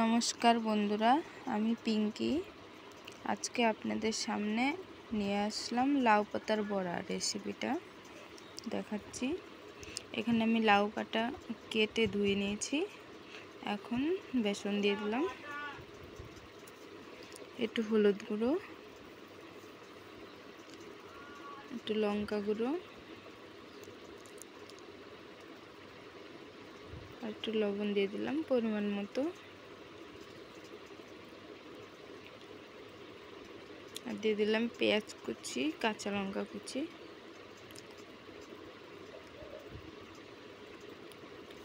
নমস্কার বন্ধুরা, আমি পিঙ্কি। আজকে আপনাদের সামনে নিয়ে আসলাম লাউ পাতার বড়া রেসিপিটা দেখাচ্ছি। এখানে আমি লাউ কাটা কেটে ধুয়ে নিয়েছি। এখন বেসন দিয়ে দিলাম, একটু হলুদ গুঁড়ো, একটু লঙ্কা গুঁড়ো আর একটু লবণ দিয়ে দিলাম পরিমাণ মতো। আর দিয়ে দিলাম পেঁয়াজ কুচি, কাঁচা লঙ্কা কুচি।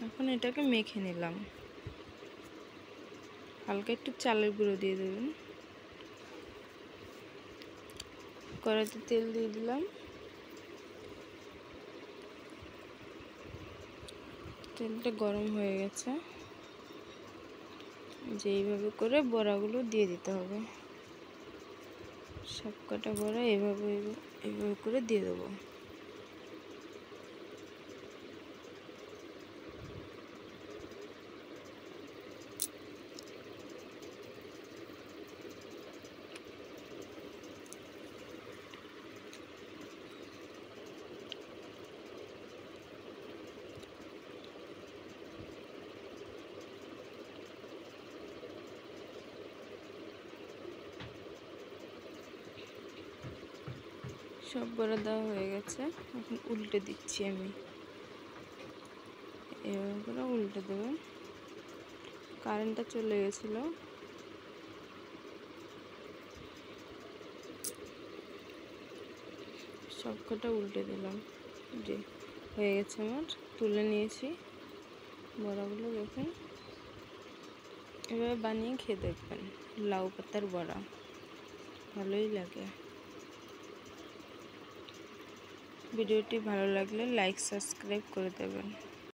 এখন এটাকে মেখে নিলাম। হালকা একটু চালের গুঁড়ো দিয়ে দেবেন। কড়াইতে তেল দিয়ে দিলাম। তেলটা গরম হয়ে গেছে। এইভাবে করে বড়াগুলো দিয়ে দিতে হবে। সব কটা বড়া এভাবে করে দিয়ে দেবো। সব বড়া দেওয়া হয়ে গেছে। এখন উল্টে দিচ্ছি আমি। এভাবে করে উল্টে দেবেন। কারেন্টটা চলে গেছিল। সব কটা উল্টে দিলাম। যে হয়ে গেছে, আমার তুলে নিয়েছি বড়াগুলো। দেখুন, এভাবে বানিয়ে খেয়ে দেখবেন। লাউ পাতার বড়া ভালোই লাগে। ভিডিওটি ভালো লাগলে লাইক সাবস্ক্রাইব করে দেবেন।